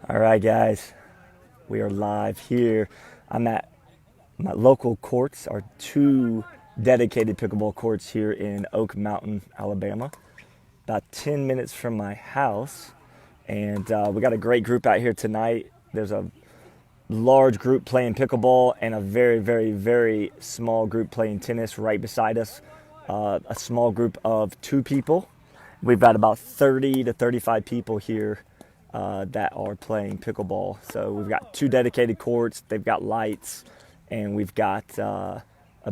All right, guys, we are live here. I'm at my local courts, our two dedicated pickleball courts here in Oak Mountain, Alabama, about 10 minutes from my house. And we got a great group out here tonight. There's a large group playing pickleball and a very, very, very small group playing tennis right beside us. A small group of two people. We've got about 30 to 35 people here that are playing pickleball. So we've got two dedicated courts, they've got lights, and we've got a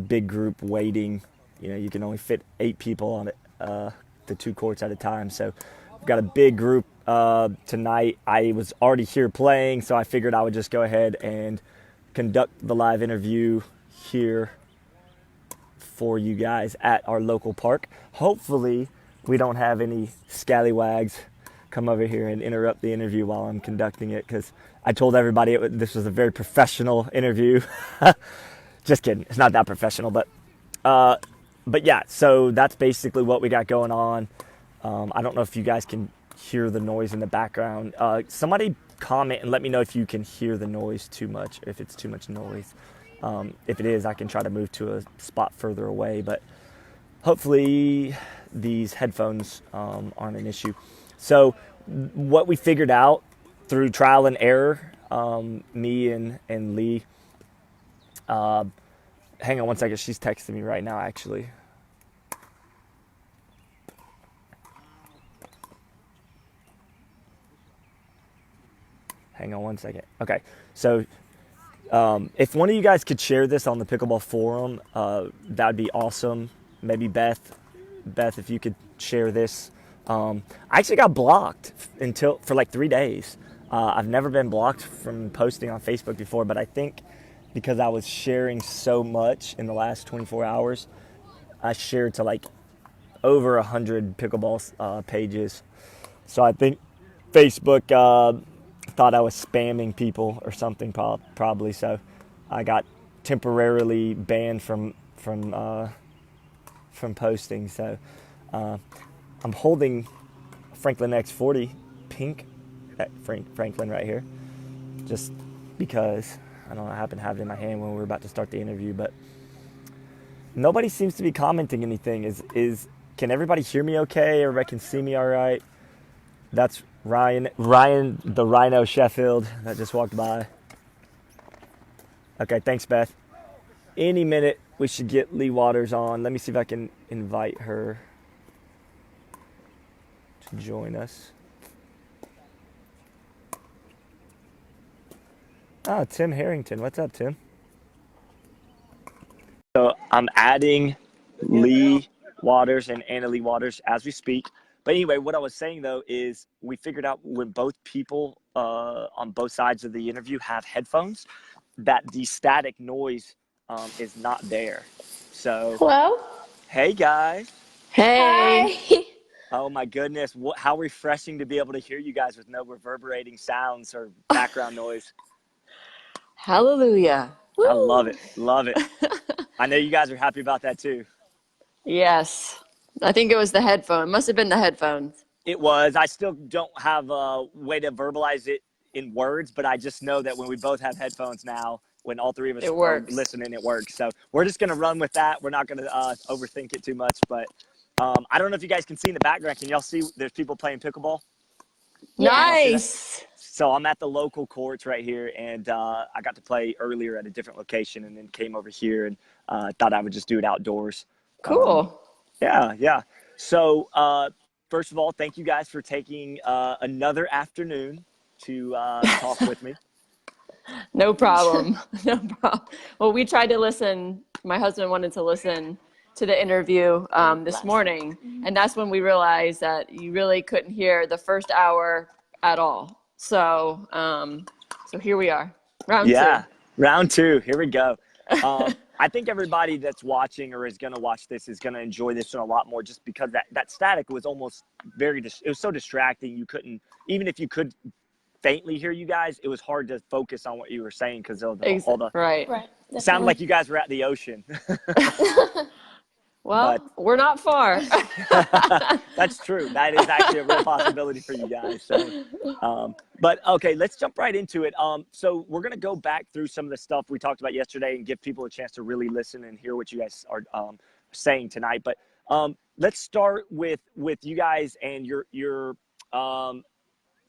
big group waiting. You know, you can only fit 8 people on it, the two courts at a time. So we've got a big group tonight. I was already here playing, so I figured I would just go ahead and conduct the live interview here for you guys at our local park. Hopefully we don't have any scallywags come over here and interrupt the interview while I'm conducting it, because I told everybody this was a very professional interview. Just kidding. It's not that professional, but yeah, so that's basically what we got going on. I don't know if you guys can hear the noise in the background. Somebody comment and let me know if you can hear the noise too much, if it's too much noise. If it is, I can try to move to a spot further away, but hopefully these headphones aren't an issue. So what we figured out through trial and error, me and Leigh, hang on one second, she's texting me right now actually. Hang on one second. Okay, so if one of you guys could share this on the pickleball forum, that'd be awesome. Maybe Beth, if you could share this. I actually got blocked for like 3 days. I've never been blocked from posting on Facebook before, but I think because I was sharing so much in the last 24 hours, I shared to like over 100 pickleball pages. So I think Facebook thought I was spamming people or something, probably. So I got temporarily banned from posting. So I'm holding Franklin X40 pink Franklin right here, just because I don't know, I happen to have it in my hand when we were about to start the interview. But nobody seems to be commenting anything. Can everybody hear me okay? Everybody can see me all right? That's Ryan the Rhino Sheffield that just walked by. Okay, thanks, Beth. Any minute we should get Leigh Waters on. Let me see if I can invite her to join us. Oh, Tim Harrington. What's up, Tim? So I'm adding Leigh Waters and Anna Leighs Waters as we speak. But anyway, what I was saying, though, is we figured out when both people on both sides of the interview have headphones, that the static noise is not there. So, Hello? hey, guys. Hey. Hi. Oh, my goodness. How refreshing to be able to hear you guys with no reverberating sounds or background noise. Hallelujah. I love Woo. it. Love it. I know you guys are happy about that, too. Yes. I think it was the headphone. Must have been the headphones. It was. I still don't have a way to verbalize it in words, but I just know that when we both have headphones now, when all three of us It are works. listening, it works. So we're just going to run with that. We're not going to overthink it too much. But I don't know if you guys can see in the background. Can y'all see there's people playing pickleball? Can y'all Yes. see that? Nice. So I'm at the local courts right here, and I got to play earlier at a different location and then came over here and thought I would just do it outdoors. Cool. Yeah. So, first of all, thank you guys for taking another afternoon to talk with me. No problem. No problem. Well, we tried to listen. My husband wanted to listen to the interview this morning, and that's when we realized that you really couldn't hear the first hour at all. So here we are, round two. Yeah, round two. Here we go. I think everybody that's watching or is going to watch this is going to enjoy this one a lot more, just because that static was almost it was so distracting. You couldn't, even if you could faintly hear you guys, it was hard to focus on what you were saying because of all the Right. Right. sound Definitely. like you guys were at the ocean. Well, we're not far. That's true. That is actually a real possibility for you guys. So, but okay, let's jump right into it. So we're going to go back through some of the stuff we talked about yesterday and give people a chance to really listen and hear what you guys are saying tonight. But let's start with you guys and your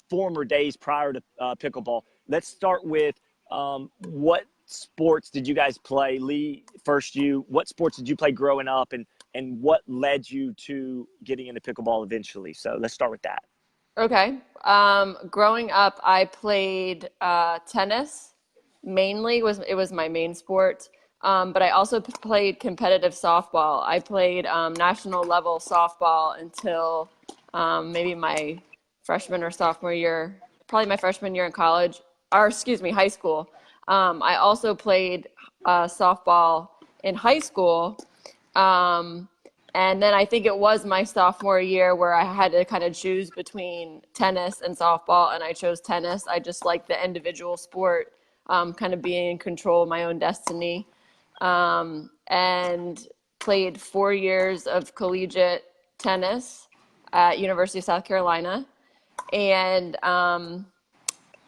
former days prior to pickleball. Let's start with what sports did you guys play? Leigh, first you. What sports did you play growing up, and what led you to getting into pickleball eventually? So let's start with that. Okay. Growing up, I played tennis. Mainly it was my main sport. But I also played competitive softball. I played national level softball until maybe my freshman or sophomore year, probably my freshman year in college, or excuse me, high school. I also played softball in high school. And then I think it was my sophomore year where I had to kind of choose between tennis and softball, and I chose tennis. I just like the individual sport, kind of being in control of my own destiny. And played 4 years of collegiate tennis at University of South Carolina. And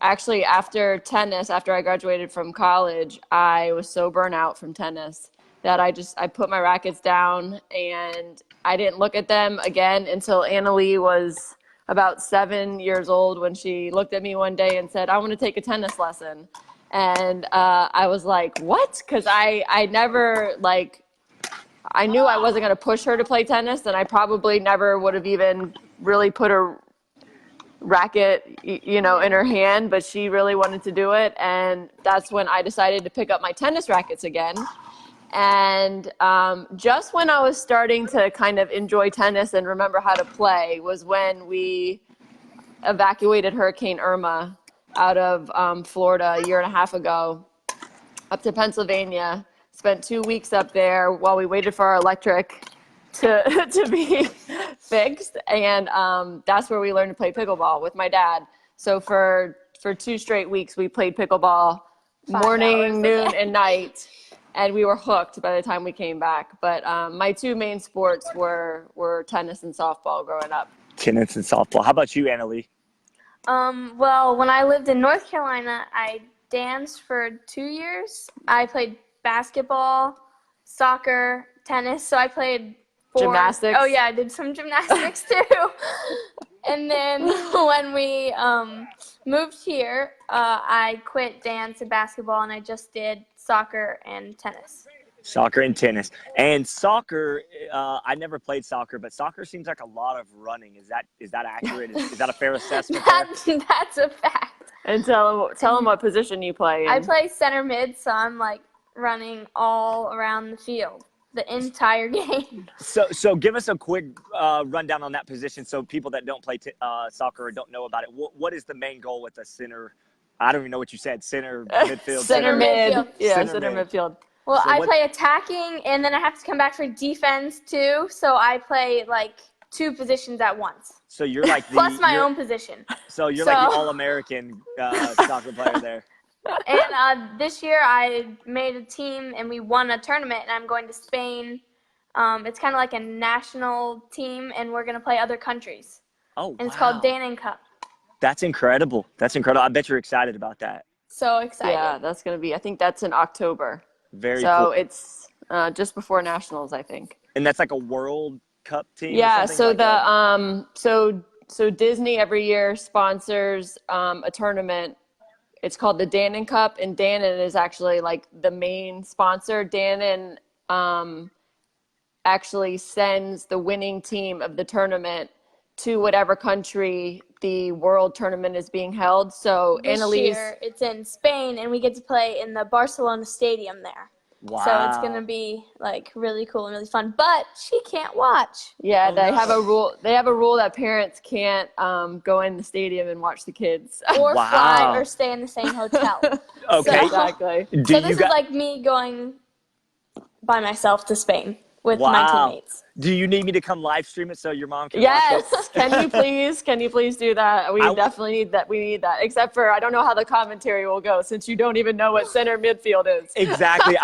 actually, after tennis, after I graduated from college, I was so burnt out from tennis that I put my rackets down and I didn't look at them again until Anna Leigh was about 7 years old, when she looked at me one day and said, "I want to take a tennis lesson." And I was like, what? Because I never, like, I knew I wasn't going to push her to play tennis, and I probably never would have even really put a racket, in her hand, but she really wanted to do it. And that's when I decided to pick up my tennis rackets again. And just when I was starting to kind of enjoy tennis and remember how to play was when we evacuated Hurricane Irma out of Florida a year and a half ago up to Pennsylvania. Spent 2 weeks up there while we waited for our electric to be fixed. And that's where we learned to play pickleball with my dad. So for 2 straight weeks, we played pickleball morning, noon, and night. And we were hooked by the time we came back. But my 2 main sports were tennis and softball growing up. Tennis and softball. How about you, Anna Leigh? Well, when I lived in North Carolina, I danced for 2 years. I played basketball, soccer, tennis. So I played 4. Gymnastics? Oh, yeah, I did some gymnastics too. And then when we moved here, I quit dance and basketball, and I just did soccer and tennis. Soccer and tennis. And soccer, I never played soccer, but soccer seems like a lot of running. Is that accurate? Is that a fair assessment? That's a fact. And tell them what position you play in. I play center mid, so I'm like running all around the field the entire game. So give us a quick rundown on that position, so people that don't play soccer or don't know about it. What is the main goal with the center? I don't even know what you said. Center, midfield. Center mid. midfield. Yeah, Center mid. midfield. Well, So I what- play attacking, and then I have to come back for defense too. So I play like 2 positions at once. So you're like Plus my own position. So you're like the All-American soccer player there. And this year I made a team, and we won a tournament, and I'm going to Spain. It's kind of like a national team, and we're going to play other countries. Oh, And it's called Dannon Cup. That's incredible. I bet you're excited about that. So excited. Yeah, that's going to be, I think that's in October. Very So cool. it's just before nationals, I think. And that's like a World Cup team? Yeah, or so something like that? so Disney every year sponsors a tournament. It's called the Dannon Cup, and Dannon is actually like the main sponsor. Dannon actually sends the winning team of the tournament to whatever country the world tournament is being held. So This Anna Leighs, year it's in Spain, and we get to play in the Barcelona stadium there. Wow. So it's going to be like really cool and really fun. But she can't watch. yeah, Oh, they no. have a rule. They have a rule that parents can't go in the stadium and watch the kids. Or Wow. fly or stay in the same hotel. Okay. Exactly. Do So you this is got- like me going by myself to Spain with my Wow. teammates. Do you need me to come live stream it so your mom can watch Yes. it? Can you please do that? We definitely need that. We need that. Except for, I don't know how the commentary will go since you don't even know what center midfield is. Exactly.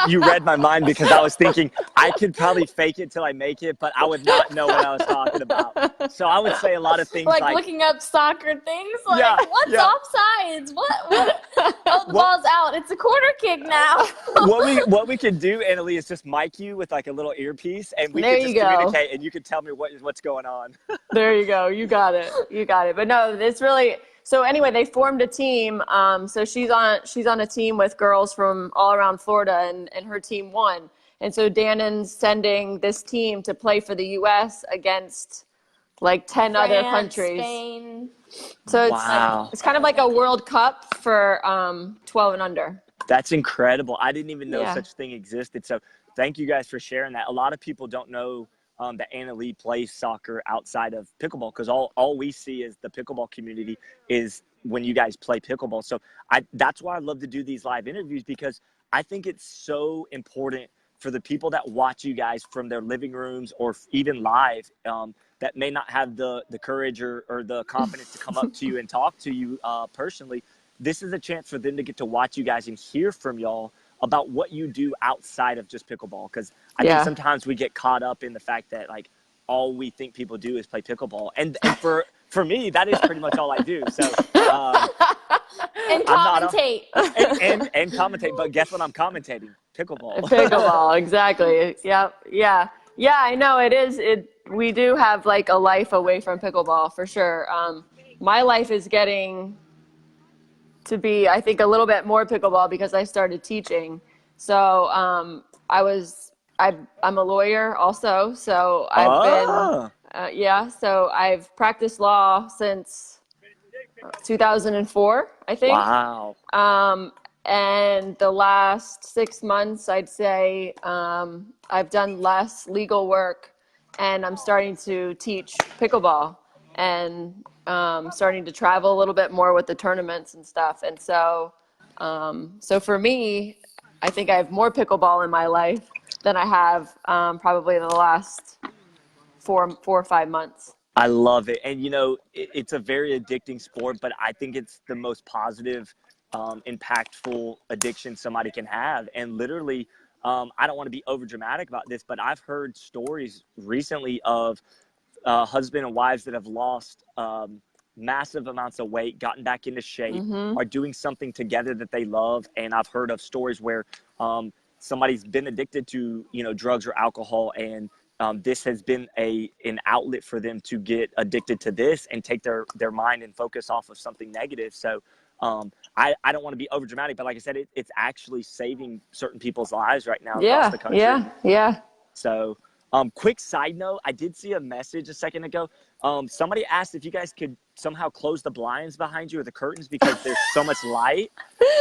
You read my mind because I was thinking I could probably fake it till I make it, but I would not know what I was talking about. So I would say a lot of things like looking up soccer things, like Yeah, what's yeah. offsides? What? Oh, the ball's out. It's a corner kick now. what we could do, Anna-Leigh, is just mic you with like a little earpiece, and we There could just you go. communicate, and you could tell me what's going on. There you go. You got it. You got it. But no, it's really so. Anyway, they formed a team. So she's on a team with girls from all around Florida, and her team won. And so Dannon's sending this team to play for the U.S. against like 10 other France, countries. Spain. So Wow. it's kind of like a World Cup for 12 and under. That's incredible. I didn't even know Yeah. such thing existed. So thank you guys for sharing that. A lot of people don't know that Anna-Leigh plays soccer outside of pickleball, because all we see is the pickleball community is when you guys play pickleball. So that's why I love to do these live interviews, because I think it's so important for the people that watch you guys from their living rooms or even live that may not have the courage or the confidence to come up to you and talk to you personally. This is a chance for them to get to watch you guys and hear from y'all about what you do outside of just pickleball. Because I think sometimes we get caught up in the fact that like all we think people do is play pickleball. And for me, that is pretty much all I do. So And commentate. and commentate. But guess what I'm commentating? Pickleball. Pickleball, exactly. Yeah. I know it is. We do have like a life away from pickleball for sure. My life is getting to be, I think, a little bit more pickleball because I started teaching. So I'm a lawyer also. So I've been so I've practiced law since 2004, I think. Wow. And the last 6 months, I'd say I've done less legal work, and I'm starting to teach pickleball and starting to travel a little bit more with the tournaments and stuff. And so for me, I think I have more pickleball in my life than I have probably in the last 4 or 5 months. I love it. And, it's a very addicting sport, but I think it's the most positive, impactful addiction somebody can have. And literally, I don't want to be over dramatic about this, but I've heard stories recently of husband and wives that have lost massive amounts of weight, gotten back into shape, are doing something together that they love. And I've heard of stories where somebody's been addicted to, drugs or alcohol, and this has been an outlet for them to get addicted to this and take their mind and focus off of something negative. So I don't want to be over dramatic, but like I said, it's actually saving certain people's lives right now across the country. Yeah. So quick side note, I did see a message a second ago. Somebody asked if you guys could somehow close the blinds behind you or the curtains because there's so much light.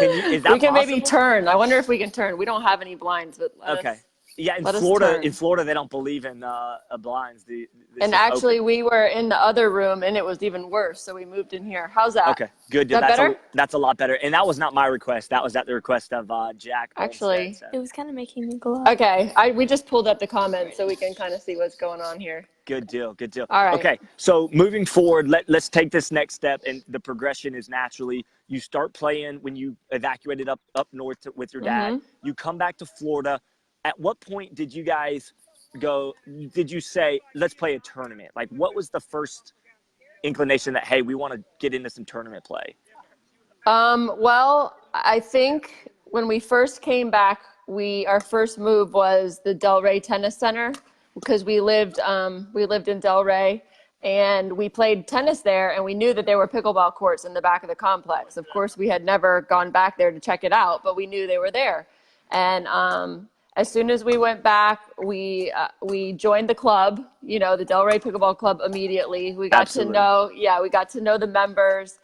Is that we can possible? maybe turn. I wonder if we can turn. We don't have any blinds, but okay. Yeah, in Let us Florida, turn. they don't believe in blinds. And actually, we were in the other room, and it was even worse. So we moved in here. How's that? Okay, good. Is that better? That's a lot better. And that was not my request. That was at the request of Jack. Actually, Olmstead, It was kind of making me glow. Okay, we just pulled up the comments so we can kind of see what's going on here. Good deal. All right. Okay, so moving forward, let's take this next step, and the progression is naturally you start playing when you evacuated up north with your dad. You come back to Florida. At what point did you guys did you say, let's play a tournament? Like, what was the first inclination that, hey, we want to get into some tournament play? Well, I think when we first came back, our first move was the Delray Tennis Center, because we lived in Delray, and we played tennis there, and we knew that there were pickleball courts in the back of the complex. Of course, we had never gone back there to check it out, but we knew they were there. And as soon as we went back, we joined the club, the Delray Pickleball Club immediately. We got to know the members,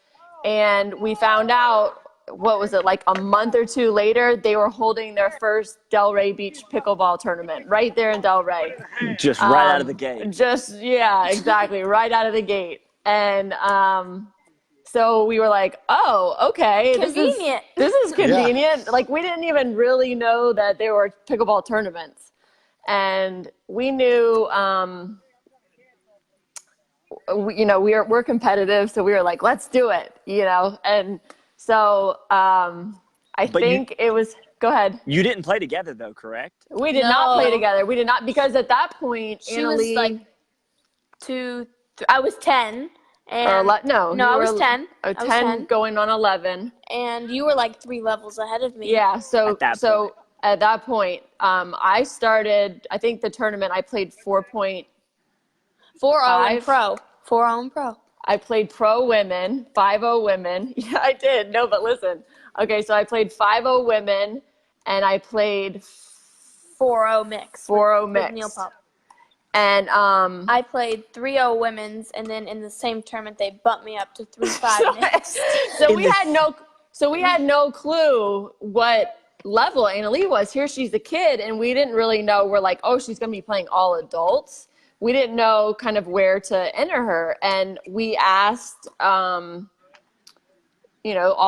and we found out, what was it, like a month or two later, they were holding their first Delray Beach pickleball tournament right there in Delray. Just right out of the gate. Exactly, right out of the gate. And so we were like, oh, okay. Convenient. This is convenient. Yeah. Like, we didn't even really know that there were pickleball tournaments. and we knew, we're competitive, so we were like, let's do it, and so I But think it was. Go ahead. You didn't play together though, correct? We did not play No. together. We did not, because at that point, She was Anna-Leigh, like I was 10. And no, I was 10. I was 10 going on 11. And you were like 3 levels ahead of me. Yeah. So At that point. I started. I think the tournament I played 4.5. 4-0 and pro. 4-0 and pro. I played pro women, 5-0 women. Yeah, I did. No, but listen. Okay, so I played 5-0 women, and I played 4-0 mix. 4-0 mix. With Neil Pop. And I played 3-0 women's, and then in the same tournament they bumped me up to 3-5 mix. So we had no clue what level Anna-Leigh was. Here she's a kid, and we didn't really know. We're like, oh, she's going to be playing all adults. We didn't know kind of where to enter her, and we asked, all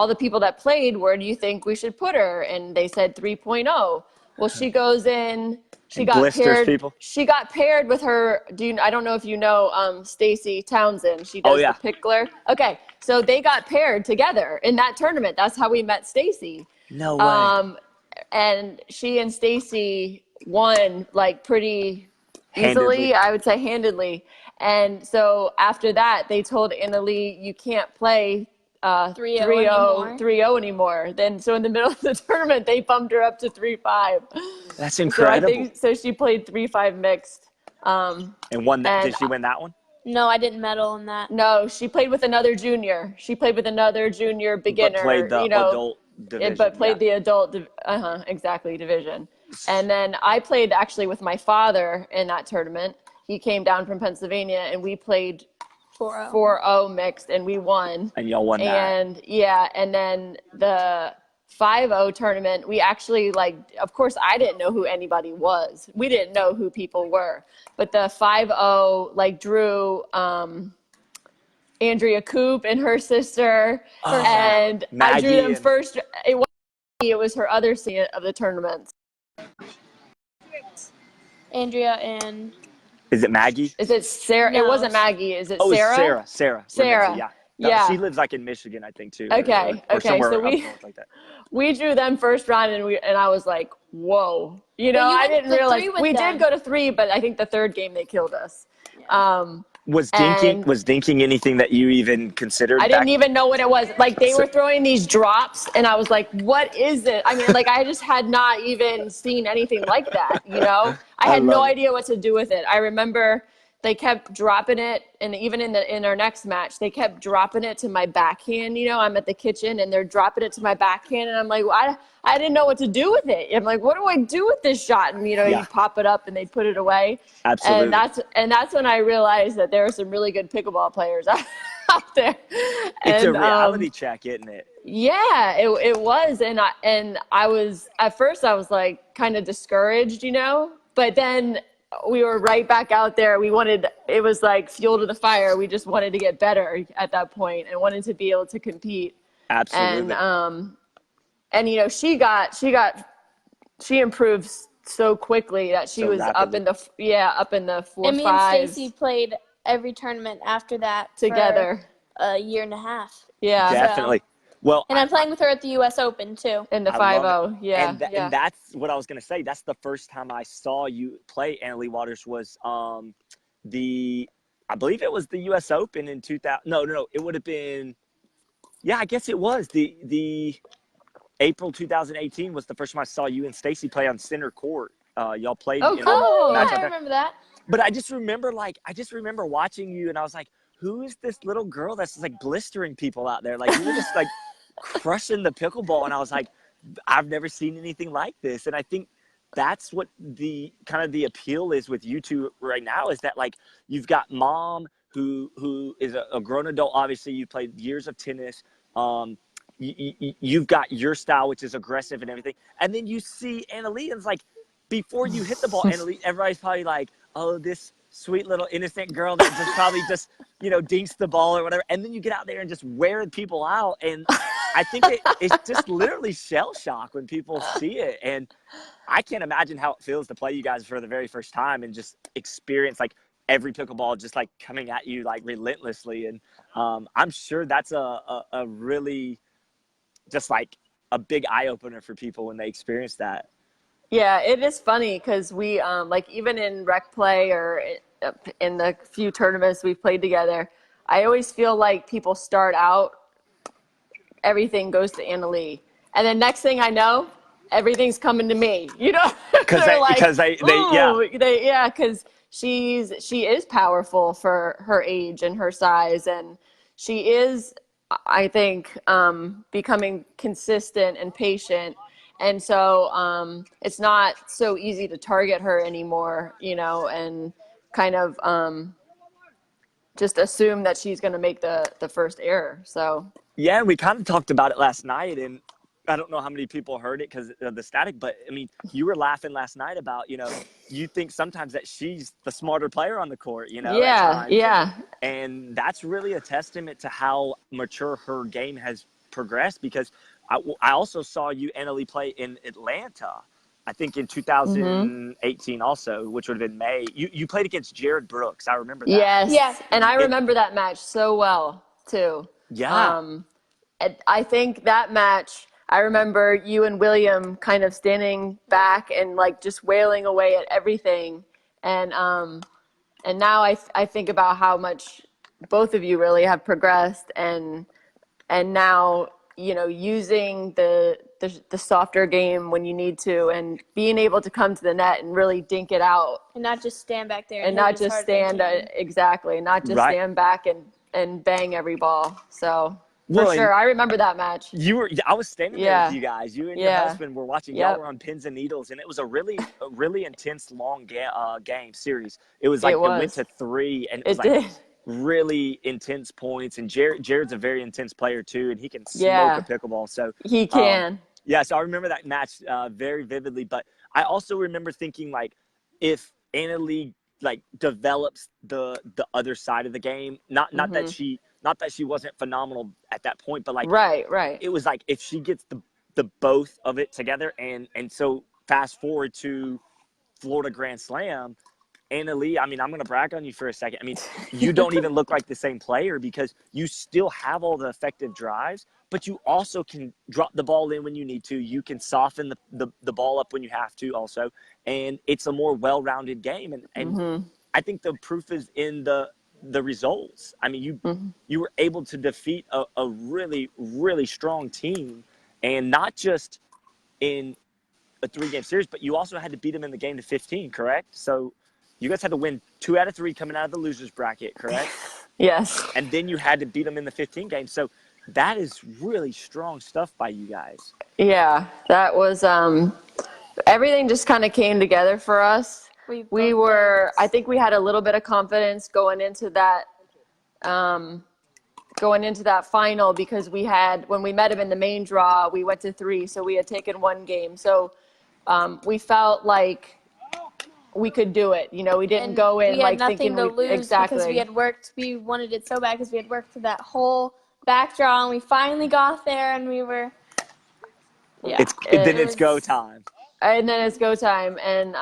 the people that played, where do you think we should put her? And they said 3.0. Well, she goes in. She got paired. People. She got paired with her. I don't know if you know Stacy Townsend. She does the pickler. Okay, so they got paired together in that tournament. That's how we met Stacy. No way. And she and Stacy won like pretty easily, I would say handedly. And so after that, they told Anna-Leigh, you can't play 3-0 anymore. Then so in the middle of the tournament, they bumped her up to 3-5. That's incredible. So she played 3-5 mixed. And won that. Did she win that one? No, I didn't medal in that. No, she played with another junior. She played with another junior beginner. But played the adult division. But played the adult, division. And then I played actually with my father in that tournament. He came down from Pennsylvania, and we played 4-0 mixed, and we won. And y'all won that. And and then the 5-0 tournament, we actually of course I didn't know who anybody was. We didn't know who people were. But the 5-0 drew Andrea Coop and her sister, and Maggie, I drew them first. It was her other scene of the tournament. Andrea and... Is it Maggie? Is it Sarah? No. It wasn't Maggie. Is it Sarah? Sarah? Sarah. Sarah. Yeah. She lives in Michigan, I think, too. Okay. Or somewhere So up north like that. we drew them first round, and I was like, whoa. I didn't realize. We did go to 3, but I think the third game they killed us. Yeah. Was dinking anything that you even considered? I didn't even know what it was. They were throwing these drops, and I was like, what is it? I mean, I just had not even seen anything like that, I had no idea what to do with it. I remember they kept dropping it, and even in our next match, they kept dropping it to my backhand. I'm at the kitchen, and they're dropping it to my backhand, and I'm like, I didn't know what to do with it. I'm like, what do I do with this shot? And you pop it up, and they put it away. Absolutely. And that's when I realized that there are some really good pickleball players out there. It's a reality check, isn't it? Yeah, it was, and I was at first I was like kind of discouraged, but then we were right back out there. It was like fuel to the fire. We just wanted to get better at that point and wanted to be able to compete. Absolutely. And she improved so quickly that she was rapidly. up in the 4 And me 5s. and Stacy played every tournament after that together for a year and a half. Yeah. Definitely. Well, and I'm playing with her at the U.S. Open too. In the 5-0, yeah, and that's what I was gonna say. That's the first time I saw you play Anna-Leigh Waters was I believe it was the U.S. Open in 2000. No, it would have been. Yeah, I guess it was the April 2018 was the first time I saw you and Stacy play on center court. Y'all played. Oh, cool! Yeah, I remember that. But I just remember watching you, and I was like, who is this little girl that's blistering people out there? You were just crushing the pickleball, and I was like, I've never seen anything like this. And I think that's what the kind of the appeal is with you two right now, is that you've got mom who is a grown adult. Obviously, you played years of tennis. You've got your style, which is aggressive and everything, and then you see Anna-Leigh, and it's before you hit the ball, Anna-Leigh, everybody's probably like, oh, this sweet little innocent girl that just probably just dinks the ball or whatever, and then you get out there and just wear people out, and I think it's just literally shell shock when people see it. And I can't imagine how it feels to play you guys for the very first time and just experience like every pickleball just like coming at you like relentlessly. And I'm sure that's a really just like a big eye opener for people when they experience that. Yeah, it is funny because we like even in rec play or in the few tournaments we've played together, I always feel like people start out, everything goes to Anna Leigh, and then next thing I know, everything's coming to me. You know, Because because she is powerful for her age and her size, and she is, I think, becoming consistent and patient. And so it's not so easy to target her anymore, you know, and kind of just assume that she's going to make the first error. So yeah, and we kind of talked about it last night, and I don't know how many people heard it because of the static, but I mean, you were laughing last night about, you know, you think sometimes that she's the smarter player on the court, you know, at times. yeah. And that's really a testament to how mature her game has progressed, because I also saw you, Anna Leigh, play in Atlanta, I think in 2018 also, which would have been May. You played against Jared Brooks. I remember that. Yes. And I remember that match so well, too. Yeah. I think that match, I remember you and William kind of standing back and like just wailing away at everything. And now I think about how much both of you really have progressed, and now, you know, using the softer game when you need to, and being able to come to the net and really dink it out, and not just stand back there and not just stand exactly, not just stand back and bang every ball. So for sure, I remember that match. I was standing there with you guys. You and your husband were watching. Y'all were on pins and needles, and it was a really intense long game series. It was like it went to 3, and it was really intense points. And Jared's a very intense player too, and he can smoke a pickleball. So he can. So I remember that match very vividly. But I also remember thinking, like, if Anna Leigh like develops the other side of the game, not that she wasn't phenomenal at that point, but like right. It was like if she gets the both of it together, and so fast forward to Florida Grand Slam, Anna Leigh, I mean, I'm going to brag on you for a second. I mean, you don't even look like the same player because you still have all the effective drives, but you also can drop the ball in when you need to. You can soften the ball up when you have to also. And it's a more well-rounded game. And I think the proof is in the results. I mean, you were able to defeat a really, really strong team, and not just in a 3-game series, but you also had to beat them in the game to 15, correct? So you guys had to win 2 out of 3 coming out of the losers bracket, correct? Yes. And then you had to beat them in the 15 game. So that is really strong stuff by you guys. Yeah, that was everything just kind of came together for us. We were, I think we had a little bit of confidence going into that final, because we had, when we met him in the main draw, we went to 3, so we had taken 1 game. So we felt like we could do it. You know, we didn't go in like thinking we had nothing to lose because we had worked. We wanted it so bad because we had worked to that whole back draw, and we finally got there, and we were. Yeah. It's go time. And then it's go time, and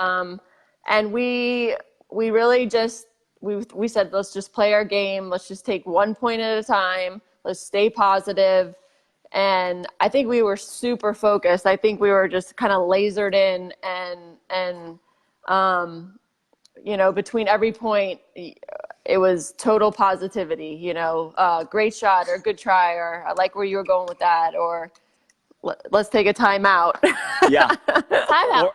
we really just we said, let's just play our game. Let's just take 1 point at a time. Let's stay positive. And I think we were super focused. I think we were just kind of lasered in, and you know, between every point, it was total positivity, you know, great shot or good try, or I like where you were going with that, or let's take a timeout. Yeah. Timeout.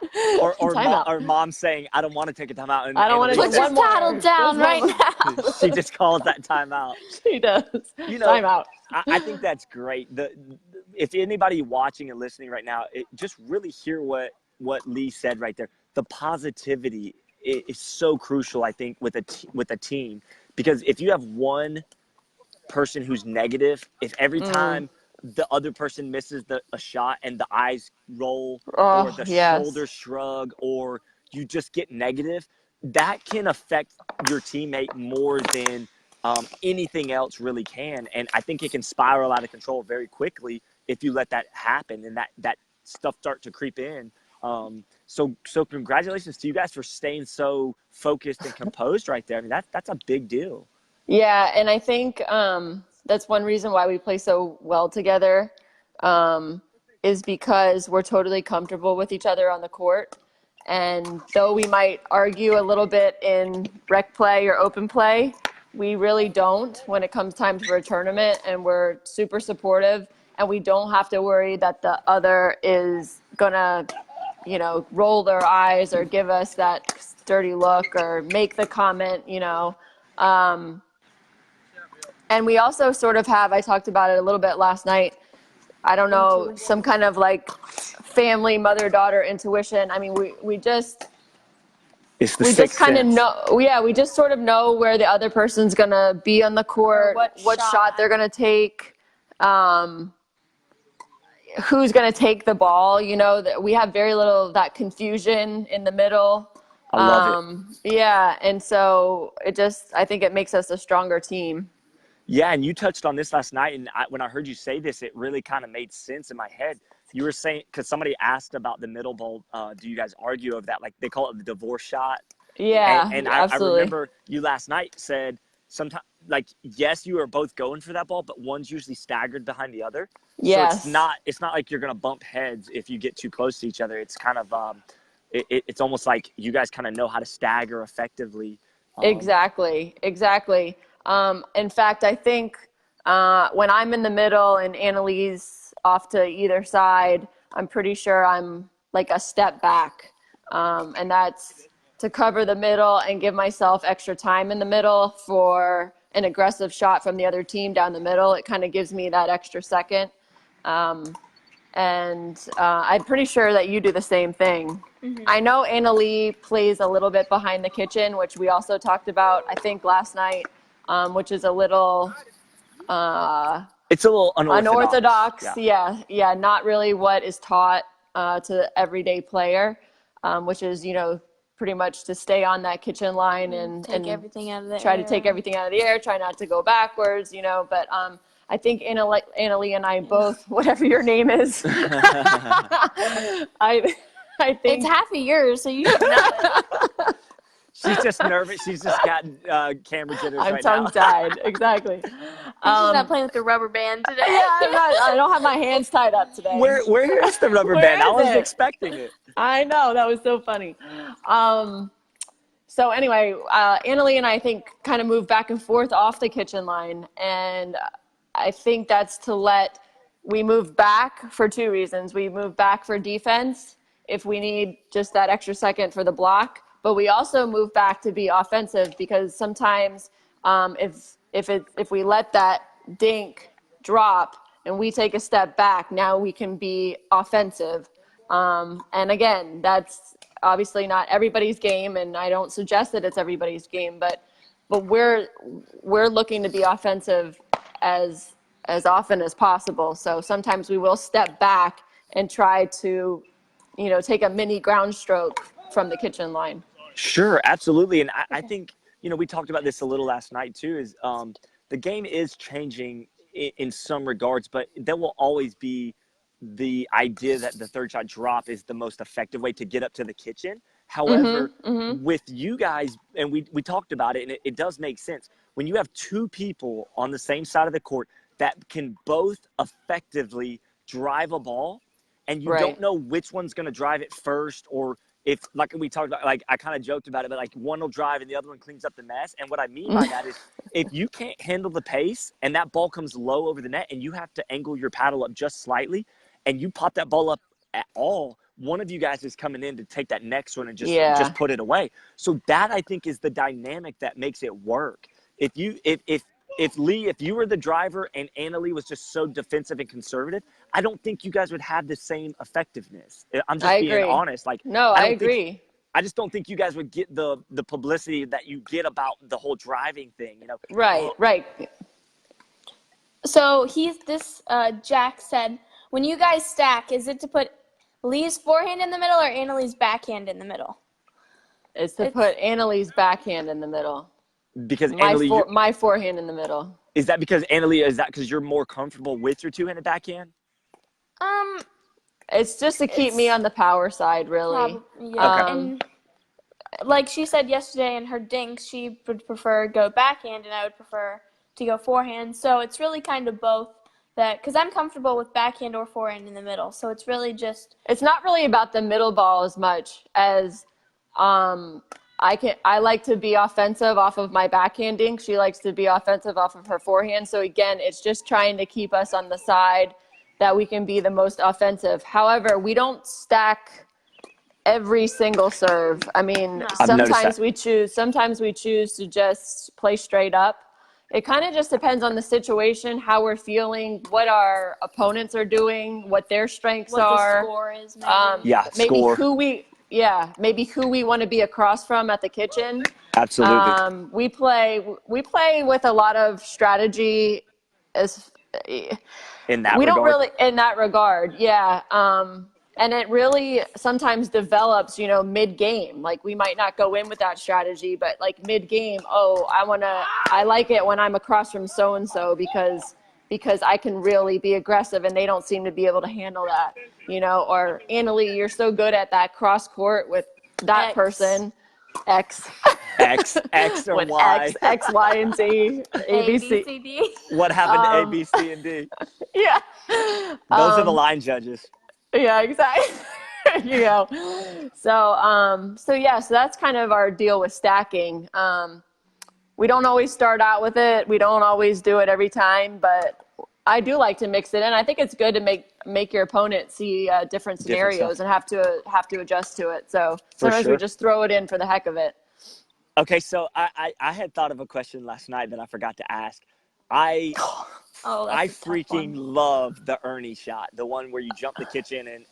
Or mom saying, I don't want to take a timeout. And I don't want to put your paddle down right now. She just calls that timeout. She does. You know, timeout. I think that's great. If anybody watching and listening right now, just really hear what Leigh said right there. The positivity is so crucial, I think, with a team, because if you have one person who's negative, if every time the other person misses a shot and the eyes roll, or the shoulders shrug, or you just get negative, that can affect your teammate more than anything else really can. And I think it can spiral out of control very quickly if you let that happen and that stuff start to creep in. So congratulations to you guys for staying so focused and composed right there. I mean, that's a big deal. Yeah, and I think that's one reason why we play so well together, is because we're totally comfortable with each other on the court. And though we might argue a little bit in rec play or open play, we really don't when it comes time for a tournament, and we're super supportive, and we don't have to worry that the other is gonna, roll their eyes or give us that dirty look or make the comment, and we also sort of have, I talked about it a little bit last night, I don't know, some kind of like family mother-daughter intuition. I mean, we just kind of know, we just sort of know where the other person's going to be on the court, what shot they're going to take, who's going to take the ball. That we have very little of that confusion in the middle. I love it. Yeah, and so I think it makes us a stronger team. Yeah, and you touched on this last night, and when I heard you say this, it really kind of made sense in my head. You were saying, because somebody asked about the middle ball, do you guys argue over that? Like, they call it the divorce shot. Yeah, and I remember you last night said, sometimes, like, yes, you are both going for that ball, but one's usually staggered behind the other. Yes. So it's not like you're going to bump heads if you get too close to each other. It's kind of, it's almost like you guys kind of know how to stagger effectively. Exactly. In fact, I think when I'm in the middle and Anna Leighs off to either side, I'm pretty sure I'm like a step back. And that's to cover the middle and give myself extra time in the middle for an aggressive shot from the other team down the middle. It kind of gives me that extra second. And I'm pretty sure that you do the same thing. Mm-hmm. I know Anna Leigh plays a little bit behind the kitchen, which we also talked about, I think, last night, which is a little it's a little unorthodox. Yeah, not really what is taught to the everyday player, which is, pretty much to stay on that kitchen line and everything out of the try to take everything out of the air, try not to go backwards, but I think Anna Leigh and I both, whatever your name is, I think it's half of yours, so you should know it. She's just nervous. She's just got camera jitters I'm right now. I'm tongue-tied. Exactly. She's not playing with the rubber band today. Yeah, I don't have my hands tied up today. Where is the rubber band? I wasn't expecting it. I know. That was so funny. So anyway, Anna Leigh and I think kind of moved back and forth off the kitchen line. And I think that's we move back for two reasons. We move back for defense if we need just that extra second for the block. But we also move back to be offensive because sometimes if we let that dink drop and we take a step back, now we can be offensive. And again, that's obviously not everybody's game, and I don't suggest that it's everybody's game, but we're looking to be offensive as often as possible. So sometimes we will step back and try to, take a mini ground stroke from the kitchen line. Sure, absolutely. And I think, we talked about this a little last night too, is the game is changing in some regards, but there will always be the idea that the third shot drop is the most effective way to get up to the kitchen. However, with you guys, and we talked about it, and it does make sense. When you have two people on the same side of the court that can both effectively drive a ball, and you don't know which one's going to drive it first, or if, like we talked about, like I kind of joked about it, but like one will drive and the other one cleans up the mess. And what I mean by that is if you can't handle the pace and that ball comes low over the net and you have to angle your paddle up just slightly and you pop that ball up at all, one of you guys is coming in to take that next one and just put it away. So that, I think, is the dynamic that makes it work. If Leigh, if you were the driver and Anna Leigh was just so defensive and conservative, I don't think you guys would have the same effectiveness. I'm just being honest. Like, no, I agree. I just don't think you guys would get the publicity that you get about the whole driving thing, Right. So Jack said, when you guys stack, is it to put Leigh's forehand in the middle or Anna Leigh's backhand in the middle? It's to put Anna Leigh's backhand in the middle. Because my forehand in the middle. Is that because Anna Leigh, is that because you're more comfortable with your two-handed backhand? It's just to keep me on the power side, really. Yeah. And like she said yesterday in her dinks, she would prefer go backhand, and I would prefer to go forehand. So it's really kind of both. That because I'm comfortable with backhand or forehand in the middle, so it's really just. It's not really about the middle ball as much as I like to be offensive off of my backhanding. She likes to be offensive off of her forehand. So again, it's just trying to keep us on the side that we can be the most offensive. However, we don't stack every single serve. I mean, sometimes we choose to just play straight up. It kind of just depends on the situation, how we're feeling, what our opponents are doing, what their strengths are. What the score is, maybe score. maybe who we want to be across from at the kitchen. Absolutely. We play with a lot of strategy in that we regard. don't really in that regard. Yeah. And it really sometimes develops, mid-game. Like we might not go in with that strategy, but like mid-game, I like it when I'm across from so-and-so because I can really be aggressive and they don't seem to be able to handle that, or Anna-Leigh, you're so good at that cross court with that person. X or with Y. X, Y, and Z, A, B, C, D. What happened to A, B, C, and D? Yeah. Those are the line judges. Yeah, exactly. So that's kind of our deal with stacking. We don't always start out with it. We don't always do it every time, but I do like to mix it in. I think it's good to make your opponent see different scenarios and have to adjust to it. So sometimes we just throw it in for the heck of it. Okay, so I had thought of a question last night that I forgot to ask. I freaking love the Ernie shot, the one where you jump the kitchen and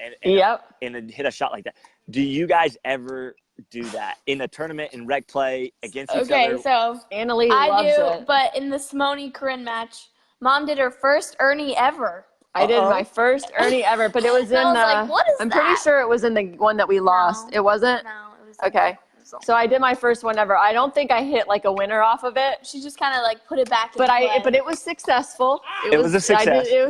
hit a shot like that. Do you guys ever do that in a tournament in rec play against each other? Okay, so Anna-Leigh loves it. But in the Simone-Corinne match, Mom did her first Ernie ever. I did my first Ernie ever, but it was in I'm pretty sure it was in the one that we lost. It wasn't? No, it was okay. So I did my first one ever. I don't think I hit like a winner off of it. She just kind of like put it back. But it was successful. It was a success. It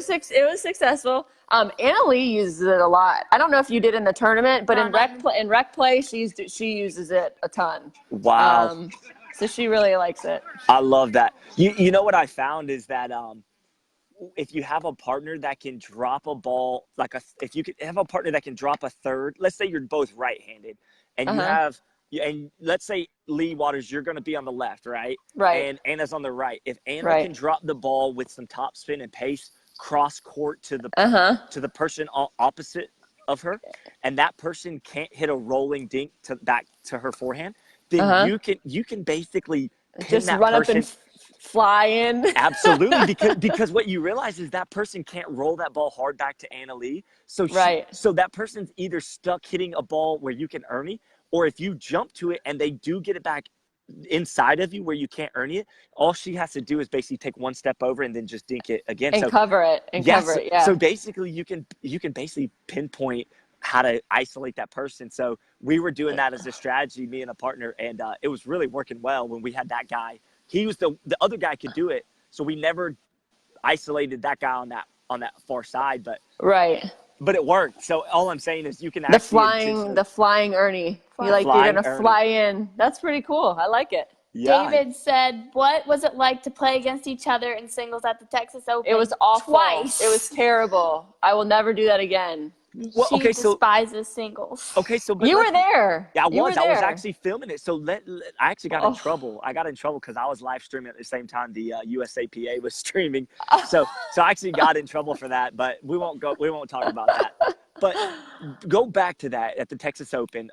was successful. Anna-Leigh uses it a lot. I don't know if you did in the tournament, but in rec play, she uses it a ton. Wow. So she really likes it. I love that. You know what I found is that if you have a partner that can drop a ball, if you could have a partner that can drop a third, let's say you're both right-handed, and and let's say Leigh Waters, you're going to be on the left, right? Right. And Anna's on the right. If Anna can drop the ball with some top spin and pace cross court to the person opposite of her, and that person can't hit a rolling dink back to her forehand, then you can basically just run up and fly in. Absolutely, because what you realize is that person can't roll that ball hard back to Anna-Leigh. So that person's either stuck hitting a ball where you can Ernie, or if you jump to it and they do get it back inside of you where you can't Ernie it, all she has to do is basically take one step over and then just dink it again. And cover it. So basically you can basically pinpoint how to isolate that person. So we were doing that as a strategy, me and a partner, and it was really working well when we had that guy. He was the other guy could do it, so we never isolated that guy on that far side, but it worked. So all I'm saying is you can actually the flying Ernie. You're gonna fly in. That's pretty cool. I like it. Yeah. David said, "What was it like to play against each other in singles at the Texas Open?" It was awful. Twice. It was terrible. I will never do that again. Well, she despises singles. Okay, so you were there. Yeah, I was actually filming it. So I actually got in trouble. I got in trouble because I was live streaming at the same time the USAPA was streaming. So I actually got in trouble for that. But we won't talk about that. But go back to that at the Texas Open.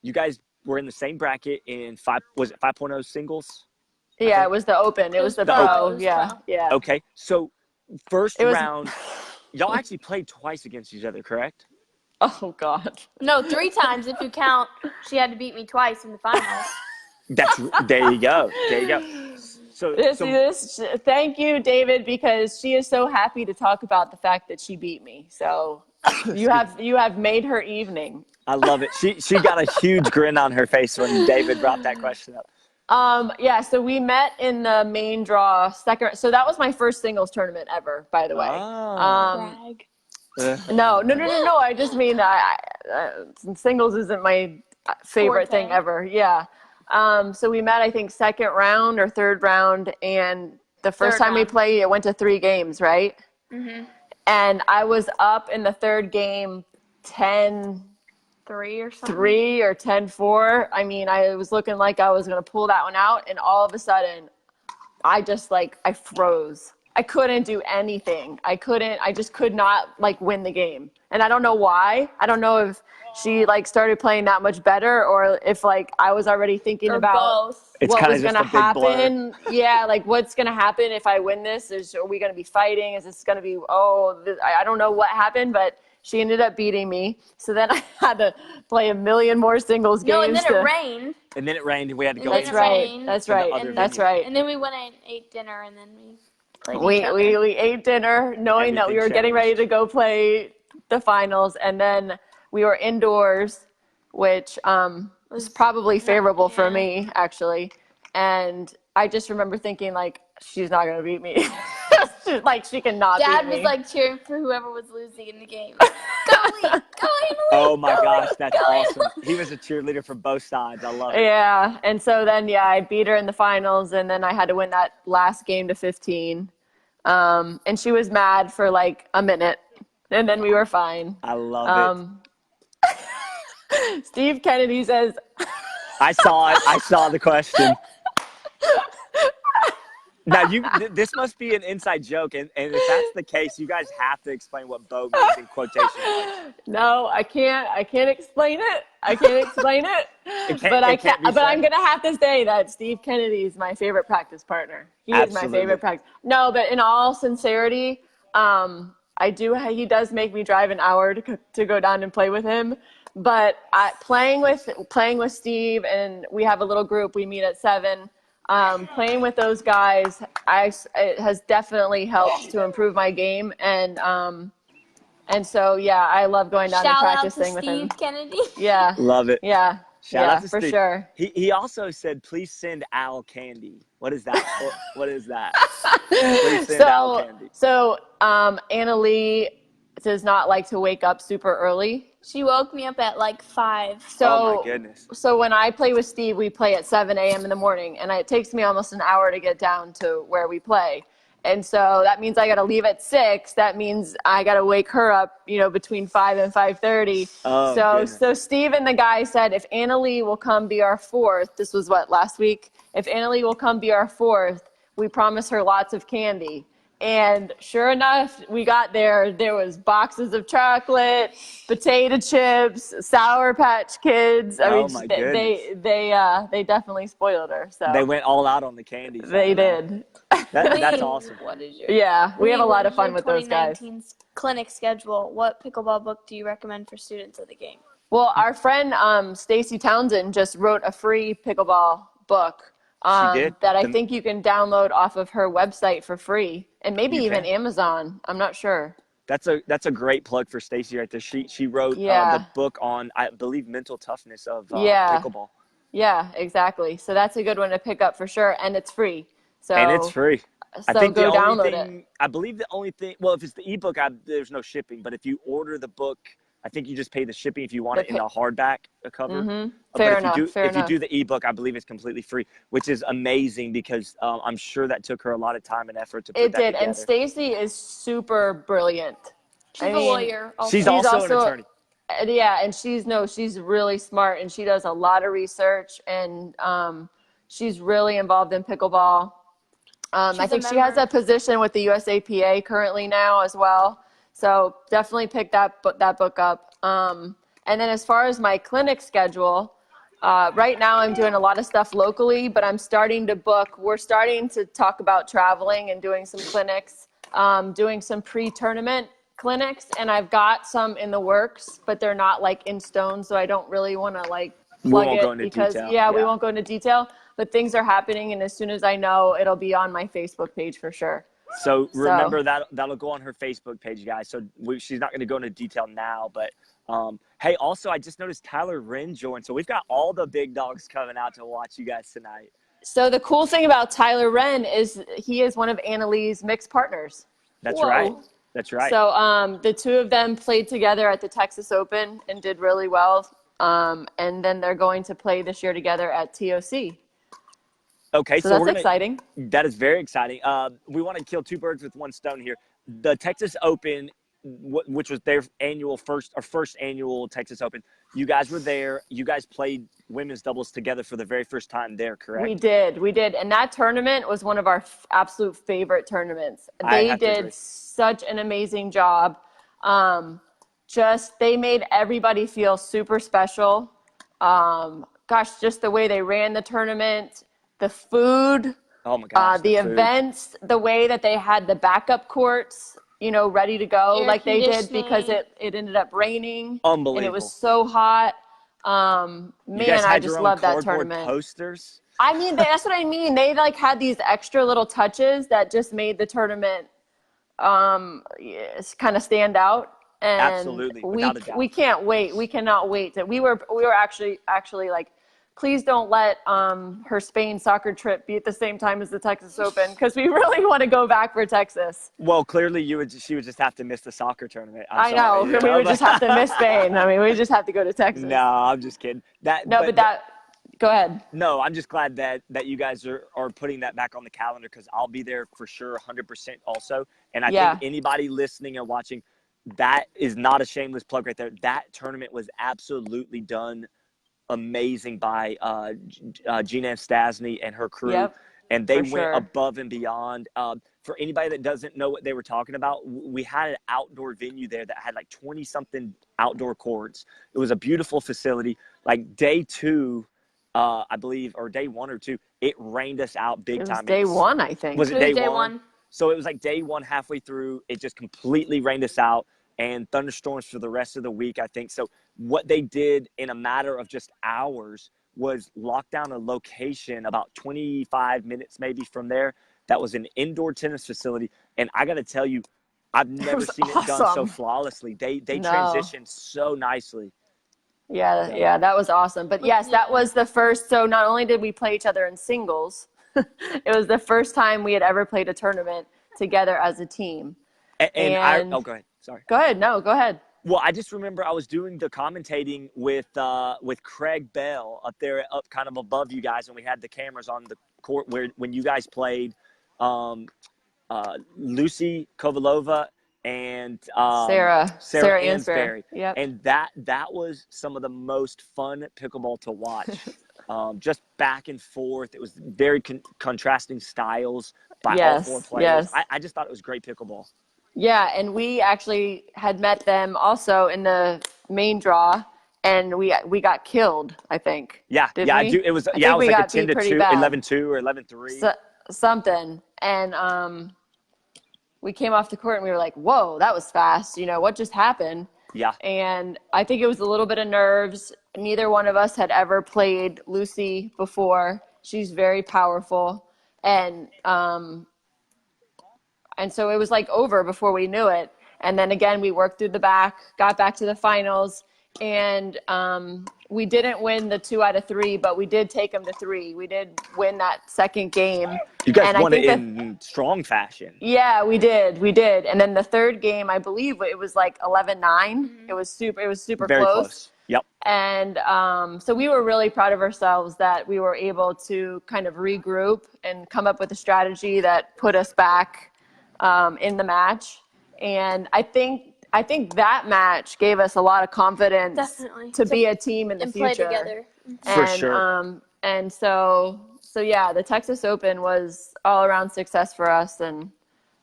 You guys were in the same bracket in 5.0 singles? Yeah, it was the Open. It was the pro. Yeah. Okay, so first round. Y'all actually played twice against each other, correct? Oh, God. No, 3 times if you count. She had to beat me twice in the finals. There you go. So thank you, David, because she is so happy to talk about the fact that she beat me. So you have made her evening. I love it. She got a huge grin on her face when David brought that question up. So we met in the main draw second. So that was my first singles tournament ever, by the way. Brag. No. I just mean singles isn't my favorite thing ever. Yeah. So we met, I think, second round or third round, and the first time we played, it went to 3 games, right? Mm-hmm. And I was up in the third game 10-3 or something. 3 or 10-4. I mean, I was looking like I was going to pull that one out, and all of a sudden, I just I froze. I couldn't do anything. I just could not win the game. And I don't know why. I don't know if she started playing that much better, or if I was already thinking about both. what was going to happen. Yeah, what's going to happen if I win this? Are we going to be fighting? Is this going to be, I don't know what happened, but she ended up beating me. So then I had to play a million more singles games. No, and then it rained. And then it rained, and we had to go. That's right. That's right. And then we went and ate dinner, and then we played we ate dinner knowing that we were getting ready to go play the finals, and then we were indoors, which was probably favorable for me, actually. And I just remember thinking, she's not going to beat me. She cannot beat me. Dad was cheering for whoever was losing in the game. Go, Leigh! Go, Anna-Leigh! Oh my gosh, that's awesome. He was a cheerleader for both sides. I love it. Yeah, and so then, I beat her in the finals, and then I had to win that last game to 15. And she was mad for a minute, and then we were fine. I love it. Steve Kennedy says, I saw it. I saw the question. Now, this must be an inside joke, and if that's the case, you guys have to explain what Bo means in quotation marks. No, I can't explain it. I'm gonna have to say that Steve Kennedy is my favorite practice partner. He is my favorite practice. No, but in all sincerity, he does make me drive an hour to go down and play with him. But playing with Steve, and we have a little group. We meet at 7. Playing with those guys, it has definitely helped to improve my game, and so I love going down and practicing with him. Steve Kennedy. Yeah, love it. Yeah, Shout out to for Steve. sure. He also said, "Please send Al candy." What is that? What is that? Please send Al candy. So Anna-Leigh does not like to wake up super early. She woke me up at 5. So, oh my goodness. So when I play with Steve, we play at 7 a.m. in the morning, and it takes me almost an hour to get down to where we play. And so that means I got to leave at 6. That means I got to wake her up, between 5 and 5:30. Oh, so Steve and the guy said, if Anna-Leigh will come be our 4th, this was last week? If Anna-Leigh will come be our 4th, we promise her lots of candy. And sure enough, we got there. There was boxes of chocolate, potato chips, Sour Patch Kids. My goodness. They definitely spoiled her. So they went all out on the candies. They did. That's awesome. What is your? Yeah, we have a lot of fun with those guys. 2019's clinic schedule. What pickleball book do you recommend for students of the game? Well, our friend Stacy Townsend just wrote a free pickleball book. She did. That I think you can download off of her website for free, and maybe even Amazon. I'm not sure. That's a great plug for Stacy right there. She wrote the book on, I believe, mental toughness of pickleball. Yeah, exactly. So that's a good one to pick up for sure, and it's free. So So I think go download it. I believe the only thing, well, if it's the ebook, there's no shipping. But if you order the book, I think you just pay the shipping if you want it in a hardback cover. Mm-hmm. If you do the ebook, I believe it's completely free, which is amazing because I'm sure that took her a lot of time and effort to put that together. And Stacy is super brilliant. She's a lawyer. She's also an attorney. Yeah, and she's really smart, and she does a lot of research, and she's really involved in pickleball. I think she has a position with the USAPA currently now as well. So definitely pick that book up. And then as far as my clinic schedule, right now I'm doing a lot of stuff locally, but I'm starting to book. We're starting to talk about traveling and doing some clinics, doing some pre-tournament clinics. And I've got some in the works, but they're not in stone. So I don't really want to plug it because we won't go into detail, but things are happening. And as soon as I know, it'll be on my Facebook page for sure. So remember that'll go on her Facebook page, guys. So she's not going to go into detail now, but hey, also I just noticed Tyler Wren joined. So we've got all the big dogs coming out to watch you guys tonight. So the cool thing about Tyler Wren is he is one of Anna-Leigh's mixed partners. That's right. That's right. So the two of them played together at the Texas Open and did really well. And then they're going to play this year together at TOC. Okay, So so that's exciting. That is very exciting. We want to kill two birds with one stone here. The Texas Open, which was their first annual Texas Open, you guys were there. You guys played women's doubles together for the very first time there, correct? We did. And that tournament was one of our absolute favorite tournaments. They did such an amazing job. They made everybody feel super special. Just the way they ran the tournament, the food, oh my gosh, the events, the way that they had the backup courts, ready to go like they did, because it ended up raining. Unbelievable. And it was so hot. I just love that tournament. Posters. I mean, that's what I mean. They had these extra little touches that just made the tournament kind of stand out. And absolutely, without a doubt. We can't wait. We cannot wait. We were actually like, please don't let her Spain soccer trip be at the same time as the Texas Open, because we really want to go back for Texas. Well, clearly she would just have to miss the soccer tournament. I know. We would just have to miss Spain. I mean, we just have to go to Texas. No, I'm just kidding. Go ahead. No, I'm just glad that you guys are putting that back on the calendar, because I'll be there for sure 100% also. And I think anybody listening or watching, that is not a shameless plug right there. That tournament was absolutely done amazing by Gina Stasny and her crew. Yep, and they went above and beyond. For anybody that doesn't know what they were talking about, we had an outdoor venue there that had like 20-something outdoor courts. It was a beautiful facility. Like day 2, I believe, or day 1 or 2, it rained us out big time. Day 1, I think. Was it day 1? So it was like day 1 halfway through. It just completely rained us out, and thunderstorms for the rest of the week, I think. So what they did in a matter of just hours was lock down a location about 25 minutes maybe from there. That was an indoor tennis facility. And I got to tell you, I've never seen it done so flawlessly. They transitioned so nicely. Yeah, that was awesome. But yes, that was the first. So not only did we play each other in singles, it was the first time we had ever played a tournament together as a team. Go ahead. Sorry. Go ahead. No, go ahead. Well, I just remember I was doing the commentating with Craig Bell up kind of above you guys, and we had the cameras on the court when you guys played Lucy Kovalova and Sarah Ansberry. Yep. And that was some of the most fun pickleball to watch. Just back and forth. It was very contrasting styles by all 4 players. Yes. I just thought it was great pickleball. Yeah, and we actually had met them also in the main draw, and we got killed, I think. Yeah, I do. It was it was like a 10-2, 11-2 or 11-3. Something. And we came off the court and we were like, whoa, that was fast. What just happened? Yeah. And I think it was a little bit of nerves. Neither one of us had ever played Lucy before. She's very powerful. And so it was like over before we knew it. And then again, we worked through the back, got back to the finals, and we didn't win the 2 out of 3, but we did take them to 3. We did win that second game. You guys won it in strong fashion. Yeah, we did. And then the third game, I believe it was like 11-9. Mm-hmm. It was super very close. Yep. And so we were really proud of ourselves that we were able to kind of regroup and come up with a strategy that put us back in the match. And I think that match gave us a lot of confidence to be a team in the future. And play together. For sure. And so yeah, the Texas Open was all around success for us, and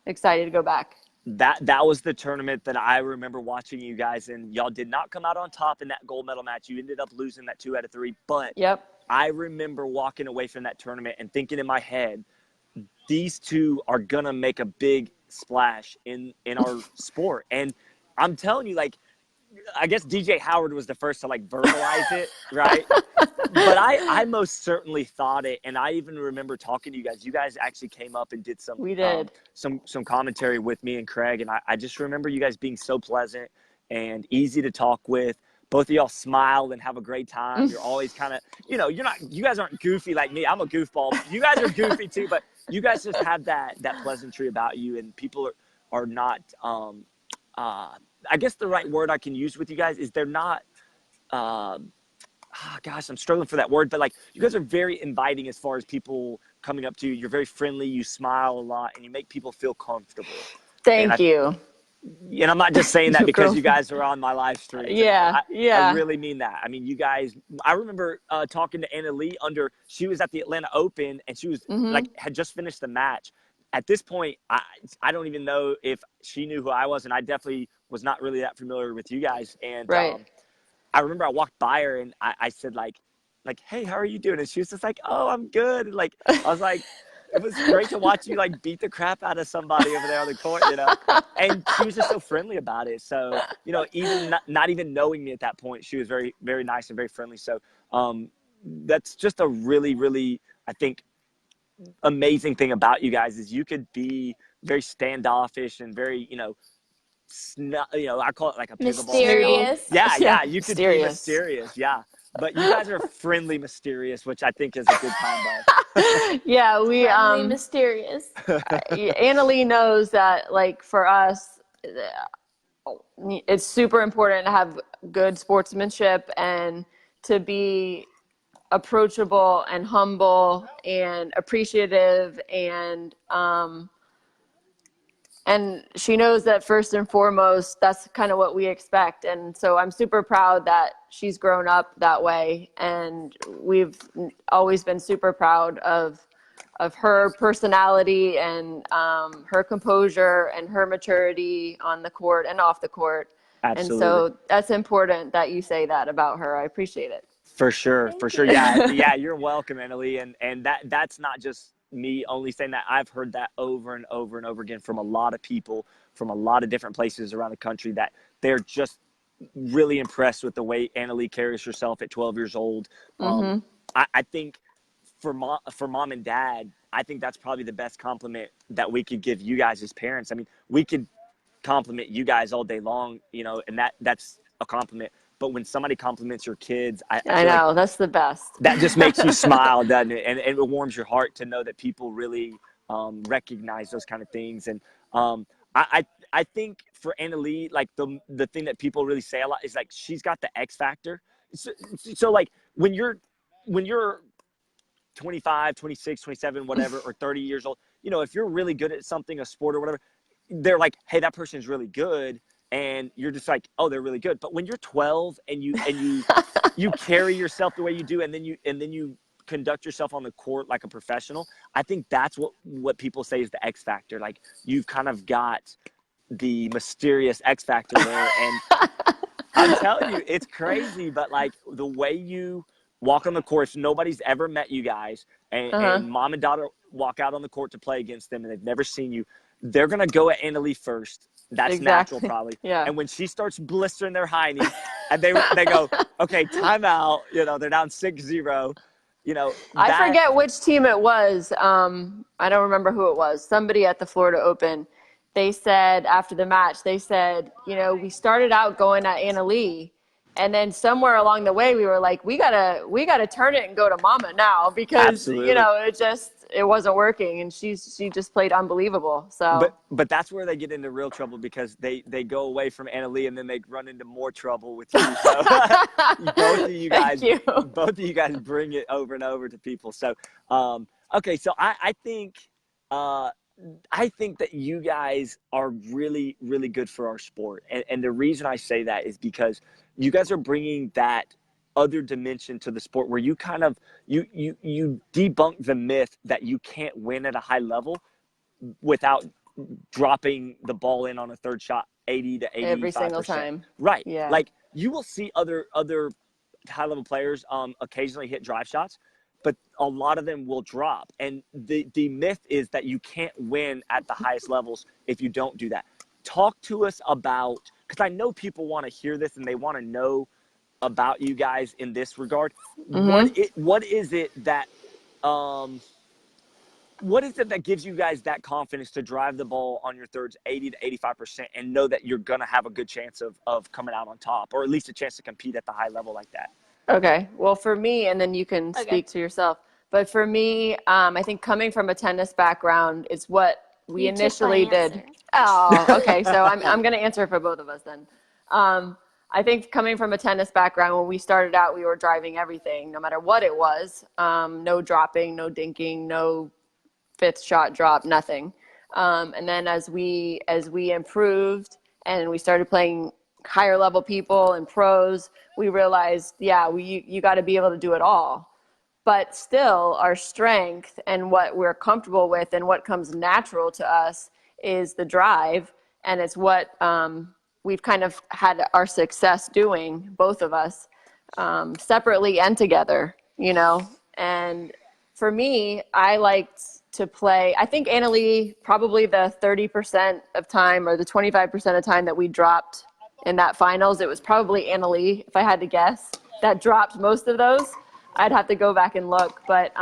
excited to go back. That was the tournament that I remember watching you guys, and y'all did not come out on top in that gold medal match. You ended up losing that 2 out of 3, but I remember walking away from that tournament and thinking in my head, these two are going to make a big splash in our sport. And I'm telling you, like, I guess DJ Howard was the first to like verbalize it, right? But I most certainly thought it. And I even remember talking to you guys. You guys actually came up and did some commentary with me and Craig. And I just remember you guys being so pleasant and easy to talk with. Both of y'all smile and have a great time. You're always kind of, you guys aren't goofy like me. I'm a goofball. You guys are goofy too, but you guys just have that pleasantry about you, and people are not, I guess the right word I can use with you guys is they're not, gosh, I'm struggling for that word, but like you guys are very inviting as far as people coming up to you. You're very friendly, you smile a lot, and you make people feel comfortable. Thank you. And I'm not just saying that because Girl. you guys are on my live streams. Yeah, I really mean that. I mean, you guys, I remember talking to Anna Leigh she was at the Atlanta Open, and she was had just finished the match. At this point, I don't even know if she knew who I was, and I definitely was not really that familiar with you guys. And right. I remember I walked by her, and I said, like, hey, how are you doing? And she was just like, oh, I'm good. And like, I was like, it was great to watch you like beat the crap out of somebody over there on the court, you know? And she was just so friendly about it. So, you know, even not even knowing me at that point, she was very, very nice and very friendly. So that's just a really, really, I think, amazing thing about you guys is you could be very standoffish and very, you know, I call it like a pickleball. Mysterious. Yeah, you could be mysterious. mysterious, yeah. But you guys are friendly, mysterious, which I think is a good combo. Yeah, we Friendly, mysterious. Anna Leigh knows that, like, for us, it's super important to have good sportsmanship and to be approachable and humble and appreciative, and she knows that first and foremost, that's kind of what we expect. And so I'm super proud that she's grown up that way. And we've always been super proud of her personality and her composure and her maturity on the court and off the court. Absolutely. And so that's important that you say that about her. I appreciate it. For sure. Thank For you. sure. Yeah, you're welcome, Anna Leigh. And that's not just me only saying that. I've heard that over and over and over again from a lot of people from a lot of different places around the country, that they're just really impressed with the way Anna Leigh carries herself at 12 years old. I think for mom and dad, I think that's probably the best compliment that we could give you guys as parents. I mean, we could compliment you guys all day long, you know, and that's a compliment. But when somebody compliments your kids, I feel know, like that's the best. that just makes you smile, doesn't it? And it warms your heart to know that people really recognize those kind of things. And I think for Anna Leigh, like the thing that people really say a lot is like she's got the X factor. So like when you're 25, 26, 27, whatever, or 30 years old, you know, if you're really good at something, a sport or whatever, they're like, hey, that person's really good. And you're just like, oh, they're really good. But when you're 12 and you carry yourself the way you do, and then you conduct yourself on the court like a professional, I think that's what people say is the X factor. Like you've kind of got the mysterious X factor there. And I'm telling you, it's crazy. But like the way you walk on the court, nobody's ever met you guys, and mom and daughter walk out on the court to play against them, and they've never seen you. They're going to go at Anna Leigh first. That's natural, probably. Yeah. And when she starts blistering their hiney, and they go, okay, timeout. You know, they're down 6-0. You know, I forget which team it was. I don't remember who it was. Somebody at the Florida Open. They said after the match, you know, we started out going at Anna Leigh, and then somewhere along the way, we were like, we gotta turn it and go to Mama now, because Absolutely. You know, it wasn't working, and she just played unbelievable. So, but that's where they get into real trouble, because they go away from Anna Leigh and then they run into more trouble with you. So both of you guys bring it over and over to people. So okay, so I think that you guys are really, really good for our sport, and the reason I say that is because you guys are bringing that other dimension to the sport, where you kind of you debunk the myth that you can't win at a high level without dropping the ball in on a third shot 80 to 85%. Every single time. Right. Yeah. Like you will see other high level players occasionally hit drive shots, but a lot of them will drop. And the myth is that you can't win at the highest levels if you don't do that. Talk to us about, because I know people want to hear this and they want to know about you guys in this regard. What is it that gives you guys that confidence to drive the ball on your thirds 80 to 85% and know that you're going to have a good chance of coming out on top, or at least a chance to compete at the high level like that? Okay. Well, for me, and then you can speak to yourself. But for me, I think coming from a tennis background is what we You took my initially did. answer. Oh, okay. So I'm going to answer for both of us then. I think coming from a tennis background, when we started out, we were driving everything, no matter what it was. No dropping, no dinking, no fifth shot drop, nothing. And then as we improved and we started playing higher level people and pros, we realized, you got to be able to do it all. But still, our strength and what we're comfortable with and what comes natural to us is the drive. And it's what we've kind of had our success doing, both of us, separately and together, And for me, I liked to play. I think Anna-Leigh, probably the 30% of time or the 25% of time that we dropped in that finals, it was probably Anna-Leigh, if I had to guess, that dropped most of those. I'd have to go back and look. But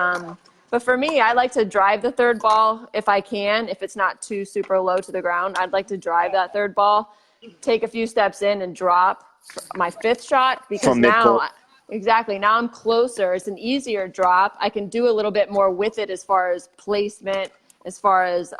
for me, I like to drive the third ball if I can. If it's not too super low to the ground, I'd like to drive that third ball, take a few steps in and drop my fifth shot, because From now midcourt. exactly, now I'm closer. It's an easier drop. I can do a little bit more with it as far as placement, as far as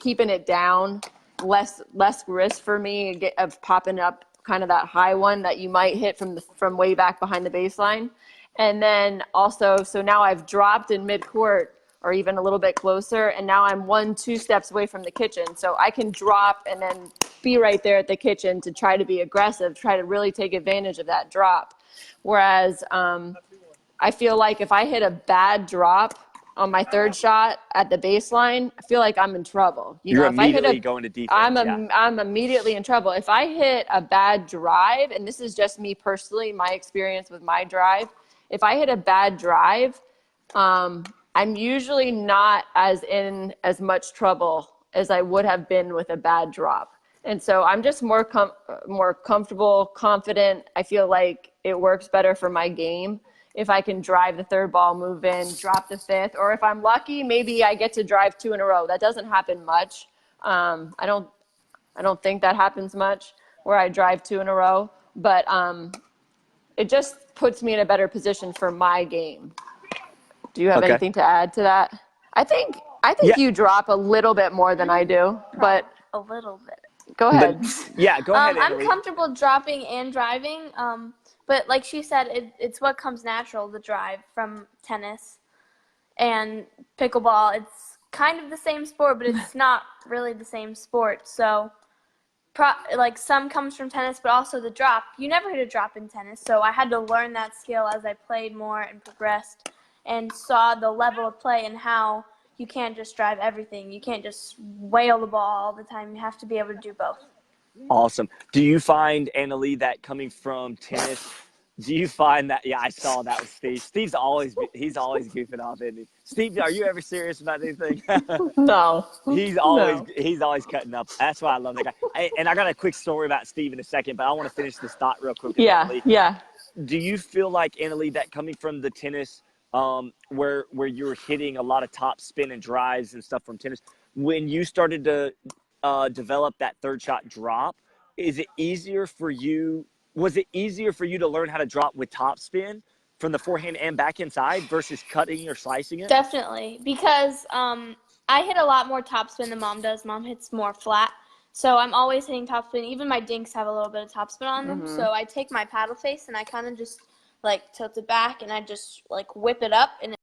keeping it down, less risk for me of popping up kind of that high one that you might hit from way back behind the baseline. And then also, so now I've dropped in midcourt or even a little bit closer, and now I'm 1-2 steps away from the kitchen. So I can drop and then be right there at the kitchen to try to be aggressive, try to really take advantage of that drop. Whereas I feel like if I hit a bad drop on my third shot at the baseline, I feel like I'm in trouble. You're If I hit immediately going to defense. I'm immediately in trouble. If I hit a bad drive, and this is just me personally, my experience with my drive, if I hit a bad drive, I'm usually not in as much trouble as I would have been with a bad drop. And so I'm just more comfortable, confident. I feel like it works better for my game if I can drive the third ball, move in, drop the fifth, or if I'm lucky, maybe I get to drive 2 in a row. That doesn't happen much. I don't think that happens much where I drive 2 in a row, but it just puts me in a better position for my game. Do you have anything to add to that? I think you drop a little bit more than I do, but a little bit. Go ahead. Go ahead, I'm Anna-Leigh. comfortable dropping and driving, but like she said, it's what comes natural, the drive from tennis and pickleball. It's kind of the same sport, but it's not really the same sport. So, like some comes from tennis, but also the drop. You never hit a drop in tennis, so I had to learn that skill as I played more and progressed and saw the level of play and how you can't just drive everything. You can't just whale the ball all the time. You have to be able to do both. Awesome. Do you find, Anna-Leigh, that coming from tennis, do you find that, I saw that with Steve. He's always goofing off, isn't he? Steve, are you ever serious about anything? No. He's always cutting up. That's why I love that guy. And I got a quick story about Steve in a second, but I want to finish this thought real quick. Yeah. Do you feel like, Anna-Leigh, that coming from the tennis, where you're hitting a lot of top spin and drives and stuff from tennis, when you started to develop that third shot drop, was it easier for you to learn how to drop with top spin from the forehand and backhand side versus cutting or slicing it? Definitely, because I hit a lot more topspin than Mom does. Mom hits more flat. So I'm always hitting topspin. Even my dinks have a little bit of topspin on them. So I take my paddle face and I kind of just like tilt it back and I just like whip it up and